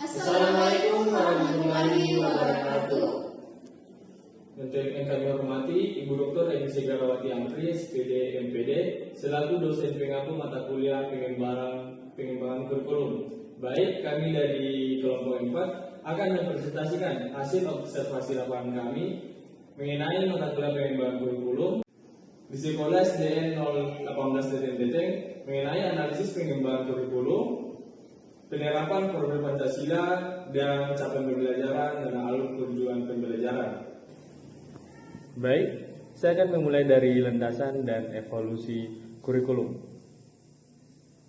Assalamualaikum warahmatullahi wabarakatuh. Untuk yang kami hormati Ibu Dr. Eni Segawati Amri, SPD MPD, selaku dosen pengampu mata kuliah pengembangan kurikulum. Baik, kami dari kelompok 4 akan mempresentasikan hasil observasi lapangan kami mengenai mata kuliah pengembangan kurikulum di sekolah SDN 018 Deteng mengenai analisis pengembangan kurikulum, penerapan program Pancasila, dan capaian pembelajaran dan alur tujuan pembelajaran. Baik, saya akan memulai dari landasan dan evolusi kurikulum.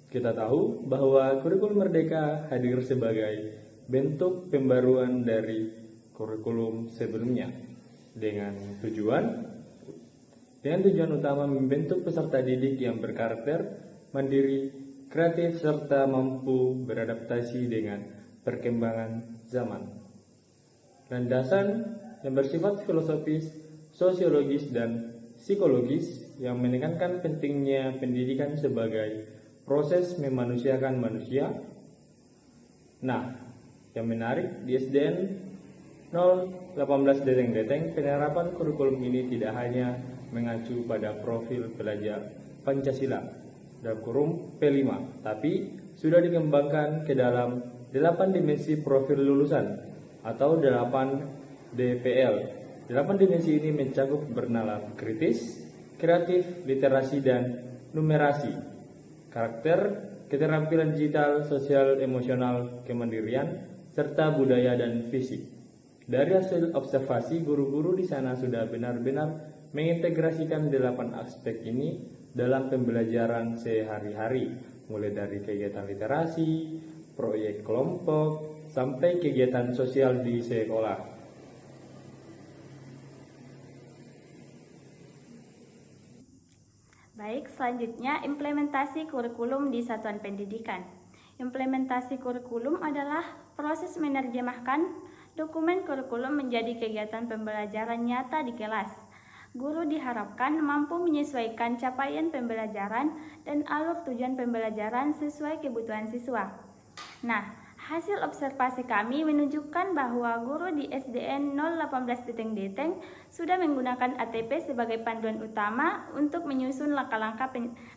Kita tahu bahwa kurikulum merdeka hadir sebagai bentuk pembaruan dari kurikulum sebelumnya dengan tujuan utama membentuk peserta didik yang berkarakter mandiri, kreatif, serta mampu beradaptasi dengan perkembangan zaman. Landasan yang bersifat filosofis, sosiologis, dan psikologis yang menekankan pentingnya pendidikan sebagai proses memanusiakan manusia. Nah, yang menarik di SDN 018 Deteng, penerapan kurikulum ini tidak hanya mengacu pada profil pelajar Pancasila dalam kurung P5, tapi sudah dikembangkan ke dalam 8 dimensi profil lulusan atau 8 DPL. 8 dimensi ini mencakup bernalar kritis, kreatif, literasi, dan numerasi, karakter, keterampilan digital, sosial, emosional, kemandirian, serta budaya dan fisik. Dari hasil observasi, guru-guru di sana sudah benar-benar mengintegrasikan 8 aspek ini dalam pembelajaran sehari-hari, mulai dari kegiatan literasi, proyek kelompok, sampai kegiatan sosial di sekolah. Baik, selanjutnya implementasi kurikulum di satuan pendidikan. Implementasi kurikulum adalah proses menerjemahkan dokumen kurikulum menjadi kegiatan pembelajaran nyata di kelas. Guru diharapkan mampu menyesuaikan capaian pembelajaran dan alur tujuan pembelajaran sesuai kebutuhan siswa. Nah, hasil observasi kami menunjukkan bahwa guru di SDN 018 Deteng sudah menggunakan ATP sebagai panduan utama untuk menyusun langkah-langkah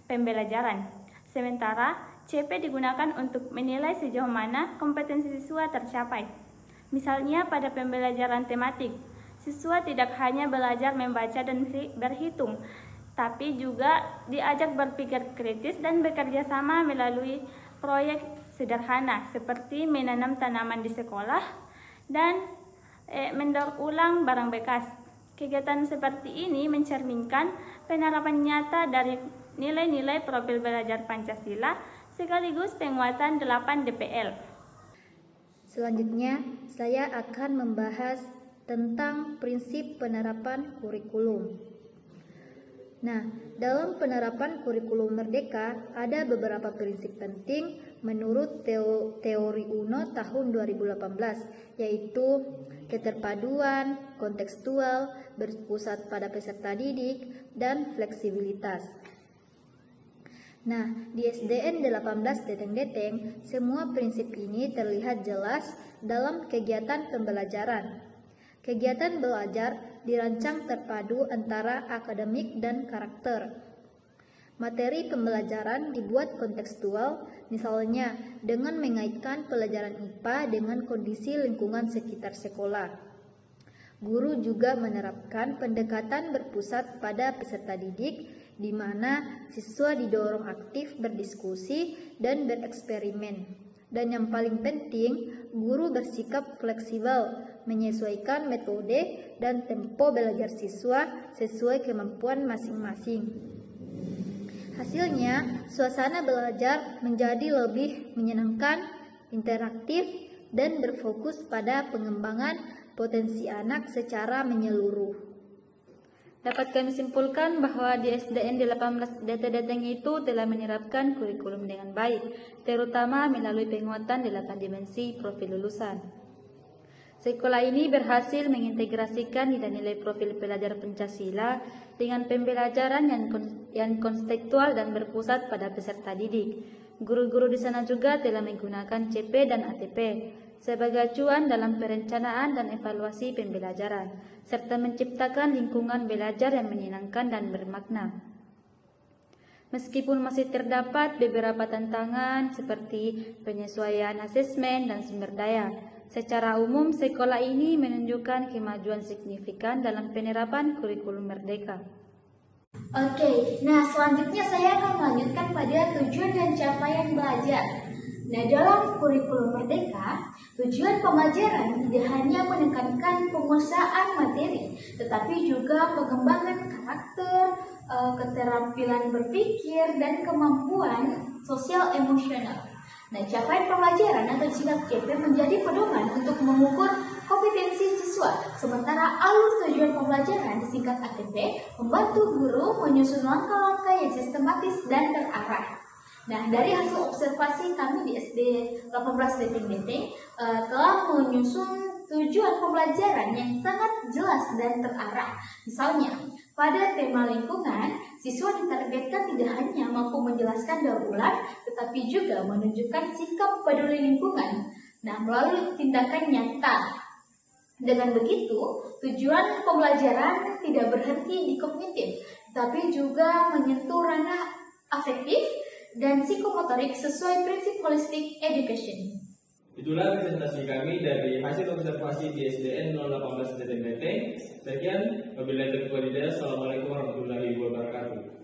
pembelajaran. Sementara CP digunakan untuk menilai sejauh mana kompetensi siswa tercapai. Misalnya pada pembelajaran tematik, siswa tidak hanya belajar membaca dan berhitung, tapi juga diajak berpikir kritis dan bekerja sama melalui proyek sederhana seperti menanam tanaman di sekolah dan mendaur ulang barang bekas. Kegiatan seperti ini mencerminkan penerapan nyata dari nilai-nilai profil belajar Pancasila sekaligus penguatan 8 DPL. Selanjutnya, saya akan membahas tentang prinsip penerapan kurikulum. Nah, dalam penerapan kurikulum merdeka ada beberapa prinsip penting menurut teori UNO tahun 2018, yaitu keterpaduan, kontekstual, berpusat pada peserta didik, dan fleksibilitas. Nah, di SDN 18 Deteng, semua prinsip ini terlihat jelas dalam kegiatan pembelajaran. Kegiatan belajar dirancang terpadu antara akademik dan karakter. Materi pembelajaran dibuat kontekstual, misalnya dengan mengaitkan pelajaran IPA dengan kondisi lingkungan sekitar sekolah. Guru juga menerapkan pendekatan berpusat pada peserta didik, di mana siswa didorong aktif berdiskusi dan bereksperimen. Dan yang paling penting, guru bersikap fleksibel, menyesuaikan metode dan tempo belajar siswa sesuai kemampuan masing-masing. Hasilnya, suasana belajar menjadi lebih menyenangkan, interaktif, dan berfokus pada pengembangan potensi anak secara menyeluruh. Dapat kami simpulkan bahwa di SDN di 18 Deteng itu telah menerapkan kurikulum dengan baik, terutama melalui penguatan 8 dimensi profil lulusan. Sekolah ini berhasil mengintegrasikan nilai-nilai profil pelajar Pancasila dengan pembelajaran yang konstekstual dan berpusat pada peserta didik. Guru-guru di sana juga telah menggunakan CP dan ATP sebagai acuan dalam perencanaan dan evaluasi pembelajaran, serta menciptakan lingkungan belajar yang menyenangkan dan bermakna. Meskipun masih terdapat beberapa tantangan seperti penyesuaian asesmen dan sumber daya, secara umum sekolah ini menunjukkan kemajuan signifikan dalam penerapan kurikulum merdeka. Oke, nah selanjutnya saya akan melanjutkan pada tujuan dan capaian belajar. Nah, dalam kurikulum merdeka, tujuan pembelajaran tidak hanya menekankan penguasaan materi, tetapi juga pengembangan karakter, keterampilan berpikir, dan kemampuan sosial emosional. Nah, capaian pembelajaran atau singkat CP menjadi pedoman untuk mengukur kompetensi siswa, sementara alur tujuan pembelajaran disingkat ATP membantu guru menyusun langkah-langkah yang sistematis dan terarah. Nah, dari hasil observasi kami di SD 18 Deteng telah menyusun tujuan pembelajaran yang sangat jelas dan terarah. Misalnya, pada tema lingkungan, siswa ditargetkan tidak hanya mampu menjelaskan daur ulang, tetapi juga menunjukkan sikap peduli lingkungan. Nah, melalui tindakan nyata. Dengan begitu, tujuan pembelajaran tidak berhenti di kognitif, tapi juga menyentuh ranah afektif dan psikomotorik sesuai prinsip holistic education. Itulah presentasi kami dari hasil observasi di SDN 018 Deteng. Sekian, wabillahi taufiq wal hidayah. Assalamualaikum warahmatullahi wabarakatuh.